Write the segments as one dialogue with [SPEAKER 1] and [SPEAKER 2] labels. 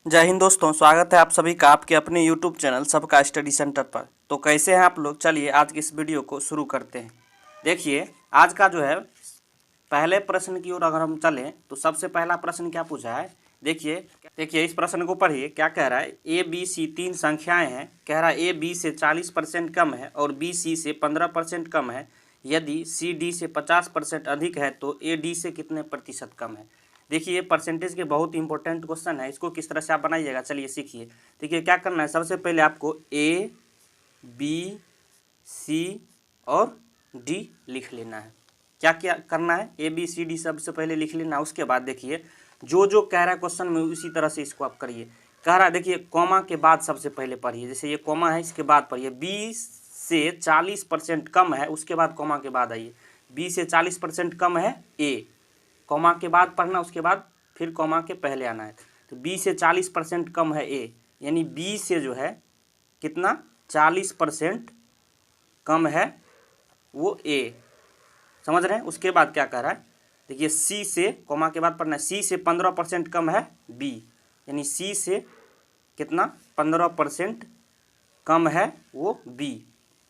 [SPEAKER 1] जय हिंद दोस्तों, स्वागत है आप सभी का आपके अपने YouTube चैनल सबका स्टडी सेंटर पर। तो कैसे हैं आप लोग? चलिए आज की इस वीडियो को शुरू करते हैं। देखिए आज का जो है पहले प्रश्न की ओर अगर हम चलें तो सबसे पहला प्रश्न क्या पूछा है। देखिए इस प्रश्न को पढ़िए। क्या कह रहा है? ए बी सी तीन संख्याएं हैं। कह रहा है ए बी से 40% कम है और बी सी से 15% कम है। यदि सी डी से 50% अधिक है तो ए डी से कितने प्रतिशत कम है। देखिए ये परसेंटेज के बहुत इंपॉर्टेंट क्वेश्चन है। इसको किस तरह से आप बनाइएगा चलिए सीखिए। देखिए क्या करना है, सबसे पहले आपको ए बी सी और डी लिख लेना है। क्या क्या करना है? ए बी सी डी सबसे पहले लिख लेना है। उसके बाद देखिए जो जो कह रहा है क्वेश्चन में उसी तरह से इसको आप करिए। कह रहा है देखिए कॉमा के बाद सबसे पहले पढ़िए। जैसे ये कॉमा है इसके बाद पढ़िए। बी से 40% कम है उसके बाद कॉमा के बाद आइए। बी से 40% कम है ए, कॉमा के बाद पढ़ना, उसके बाद फिर कॉमा के पहले आना है। तो बी से 40% कम है ए, यानी बी से जो है कितना 40% कम है वो ए। समझ रहे हैं? उसके बाद क्या कह रहा है? देखिए सी से, कॉमा के बाद पढ़ना है, सी से 15% कम है बी, यानी सी से कितना 15% कम है वो बी।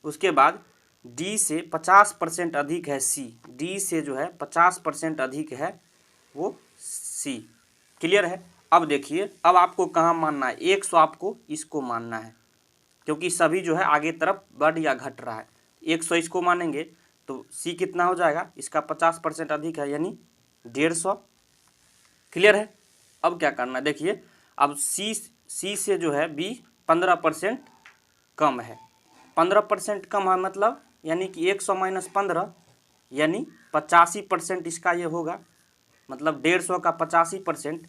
[SPEAKER 1] उसके बाद डी से 50% अधिक है सी, डी से जो है 50% अधिक है वो सी। क्लियर है? अब देखिए अब आपको कहाँ मानना है, 100 आपको इसको मानना है क्योंकि सभी जो है आगे तरफ बढ़ या घट रहा है। 100 इसको मानेंगे तो सी कितना हो जाएगा, इसका 50% अधिक है यानी 150। क्लियर है? अब क्या करना है देखिए, अब सी से जो है बी 15% कम है। 15% कम है मतलब यानी कि 100 माइनस 15 यानी 85% इसका ये होगा। मतलब 150 का 85%,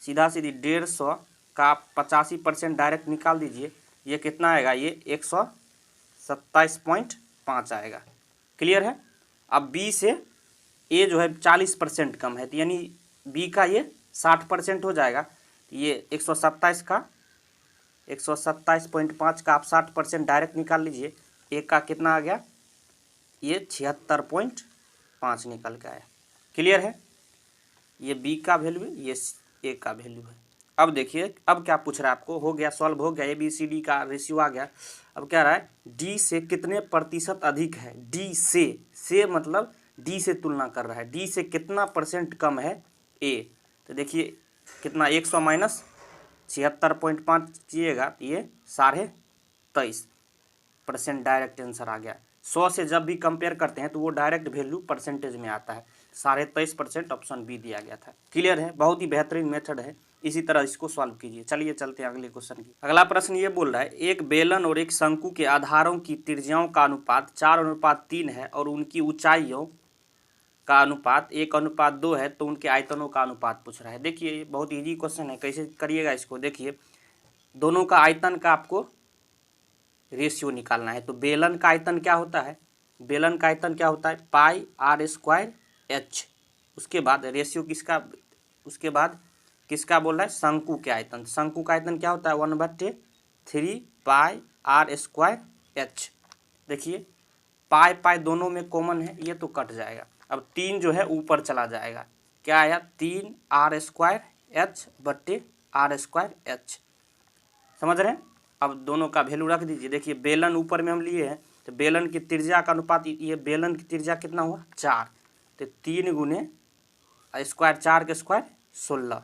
[SPEAKER 1] सीधा सीधी 150 का 85% डायरेक्ट निकाल दीजिए। ये कितना आएगा? ये 127.5 आएगा। क्लियर है? अब बी से ए जो है 40% कम है तो यानी बी का ये 60% हो जाएगा। ये 127 का 127.5 का आप 60% डायरेक्ट निकाल लीजिए। ए का कितना आ गया? ये 76.5 निकल के आया। क्लियर है? ये बी का वैल्यू है, ये ए का वैल्यू है। अब देखिए अब क्या पूछ रहा है आपको, हो गया सॉल्व हो गया, ए बी सी डी का रेशियो आ गया। अब कह रहा है डी से कितने प्रतिशत अधिक है। डी से मतलब डी से तुलना कर रहा है, डी से कितना परसेंट कम है ए। तो देखिए कितना 100 माइनस 76.5 कीजिएगा तो ये 23.5% डायरेक्ट आंसर आ गया। 100 से जब भी कंपेयर करते हैं तो वो डायरेक्ट वैल्यू परसेंटेज में आता है। 23.5% ऑप्शन बी दिया गया था। क्लियर है? बहुत ही बेहतरीन मेथड है, इसी तरह इसको सॉल्व कीजिए। चलिए चलते हैं अगले क्वेश्चन की। अगला प्रश्न ये बोल रहा है एक बेलन और एक शंकु के आधारों की त्रिज्याओं का अनुपात 4:3 है और उनकी ऊंचाइयों का अनुपात 1:2 है तो उनके आयतनों का अनुपात पूछ रहा है। देखिए बहुत इजी क्वेश्चन है, कैसे करिएगा इसको। देखिए दोनों का आयतन का आपको रेशियो निकालना है। तो बेलन का आयतन क्या होता है? बेलन का आयतन क्या होता है? पाई आर स्क्वायर एच। उसके बाद रेशियो किसका, उसके बाद किसका बोल रहा है? शंकु के आयतन। शंकु का आयतन क्या होता है? 1/3 पाई आर स्क्वायर एच। देखिए पाई पाई दोनों में कॉमन है, ये तो कट जाएगा। अब 3 जो है ऊपर चला जाएगा, क्या आया? 3 आर स्क्वायर एच बट्टे आर स्क्वायर एच। समझ रहे हैं? अब दोनों का वैल्यू रख दीजिए। देखिए बेलन ऊपर में हम लिए हैं तो बेलन की त्रिज्या का अनुपात, ये बेलन की त्रिज्या कितना हुआ? 4, तो 3 गुने स्क्वायर, 4 के स्क्वायर 16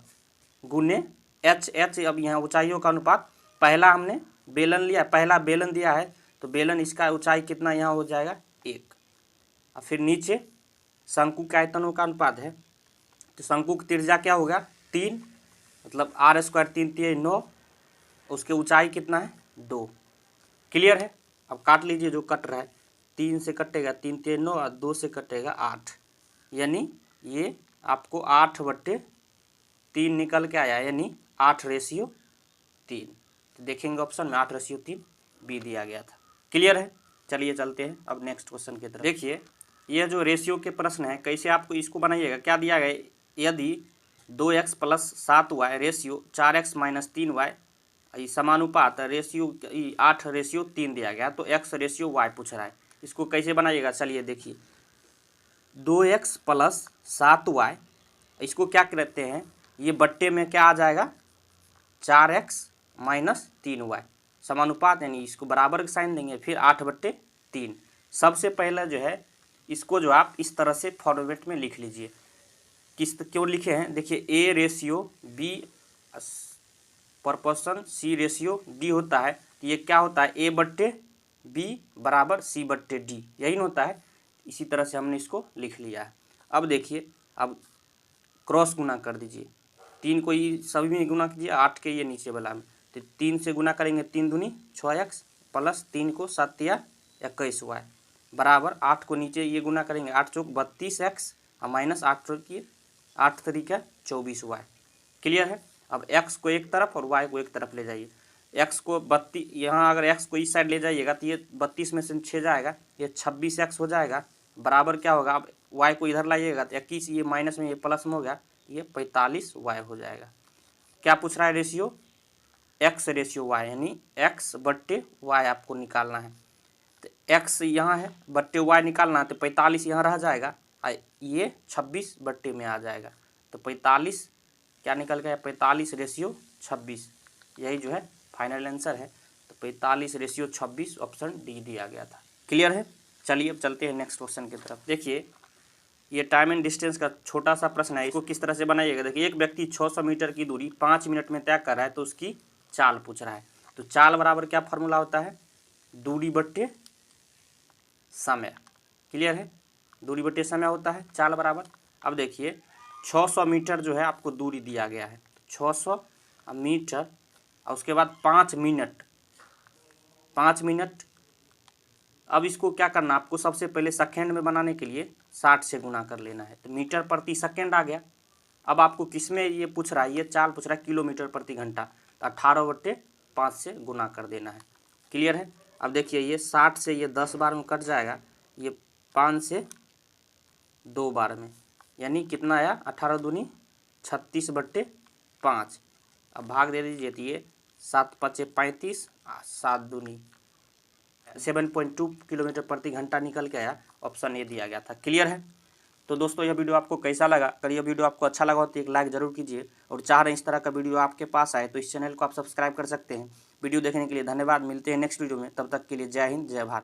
[SPEAKER 1] गुने एच। अब यहाँ ऊंचाइयों का अनुपात, पहला हमने बेलन लिया, पहला बेलन दिया है तो बेलन इसका ऊंचाई कितना यहाँ हो जाएगा? 1। और फिर नीचे शंकु के आयतनों का अनुपात है तो शंकु की त्रिज्या क्या होगा? 3, मतलब आर स्क्वायर 3 3 9, उसके ऊंचाई कितना है? 2। क्लियर है? अब काट लीजिए जो कट रहा है। 3 से कटेगा 3 3 9 और 2 से कटेगा 8, यानी ये आपको 8/3 निकल के आया, यानी 8:3। तो देखेंगे ऑप्शन में 8:3 बी दिया गया था। क्लियर है? चलिए चलते हैं अब नेक्स्ट क्वेश्चन की तरफ। देखिए यह जो रेशियो के प्रश्न है कैसे आपको इसको बनाइएगा। क्या दिया गया? यदि 2x + 7y ratio 4x - 3y समानुपात ratio 8:3 दिया गया तो x/y पूछ रहा है। इसको कैसे बनाइएगा चलिए देखिए। 2x + 7y, इसको क्या कहते हैं? ये बट्टे में क्या आ जाएगा? 4x माइनस 3y समानुपात, यानी इसको बराबर का साइन देंगे, फिर 8/3। सबसे पहले जो है इसको जो आप इस तरह से फॉर्मेट में लिख लीजिए। क्यों लिखे हैं, देखिए A ratio B proportion C ratio D होता है, तो ये क्या होता है A/B बराबर C/D, यही न होता है। इसी तरह से हमने इसको लिख लिया है। अब देखिए, अब क्रॉस गुना कर दीजिए, 3 को ये सभी में गुना कीजिए, 8 के ये नीचे वाला में, तो 3 से गुना करेंगे 3 दूनी 6x प्लस 3 को 7 या 21y बराबर 8 को नीचे ये गुना करेंगे, 8 चौक 32x और माइनस 8 चौक 8 तरीका 24y। क्लियर है। अब x को एक तरफ और y को एक तरफ ले जाइए। x को 32, यहाँ अगर x को इस साइड ले जाइएगा तो ये 32 में से 6 जाएगा, ये 26x हो जाएगा, बराबर क्या होगा, अब y को इधर लाइएगा तो 21, ये माइनस में ये प्लस में हो गया, ये 45y हो जाएगा। क्या पूछ रहा है, रेशियो x रेशियो y, यानी x/y आपको निकालना है। तो x यहाँ है बट्टे y निकालना है, तो 45 यहाँ रह जाएगा, ये 26 बट्टे में आ जाएगा, तो 45 क्या निकल गया, 45 रेशियो 26, यही जो है फाइनल आंसर है। तो 45 रेशियो 26 ऑप्शन डी दिया गया था। क्लियर है। चलिए अब चलते हैं नेक्स्ट क्वेश्चन की तरफ। देखिए ये टाइम एंड डिस्टेंस का छोटा सा प्रश्न है, इसको किस तरह से बनाइएगा। देखिए एक व्यक्ति 600 मीटर की दूरी 5 मिनट में तय कर रहा है, तो उसकी चाल पूछ रहा है। तो चाल बराबर क्या फार्मूला होता है, दूरी बट्टे समय। क्लियर है, दूरी बट्टे समय होता है चाल बराबर। अब देखिए 600 मीटर जो है आपको दूरी दिया गया है, 600 मीटर और उसके बाद 5 मिनट, 5 मिनट। अब इसको क्या करना, आपको सबसे पहले सेकेंड में बनाने के लिए 60 से गुना कर लेना है, तो मीटर प्रति सेकेंड आ गया। अब आपको किस में ये पूछ रहा है, ये चाल पूछ रहा है किलोमीटर प्रति घंटा, तो 18/5 से गुना कर देना है। क्लियर है। अब देखिए ये 60 से ये 10 बार में कट जाएगा, ये 5 से 2 बार में, यानी कितना आया 18 दूनी 36/5। अब भाग दे दीजिए, तो ये 7×5 = 35, 7 दूनी 7.2 किलोमीटर प्रति घंटा निकल के आया। ऑप्शन ए दिया गया था। क्लियर है। तो दोस्तों यह वीडियो आपको कैसा लगा, अगर यह वीडियो आपको अच्छा लगा हो तो एक लाइक जरूर कीजिए, और चाह रहे हैं इस तरह का वीडियो आपके पास आए तो इस चैनल को आप सब्सक्राइब कर सकते हैं। वीडियो देखने के लिए धन्यवाद। मिलते हैं नेक्स्ट वीडियो में, तब तक के लिए जय हिंद जय भारत।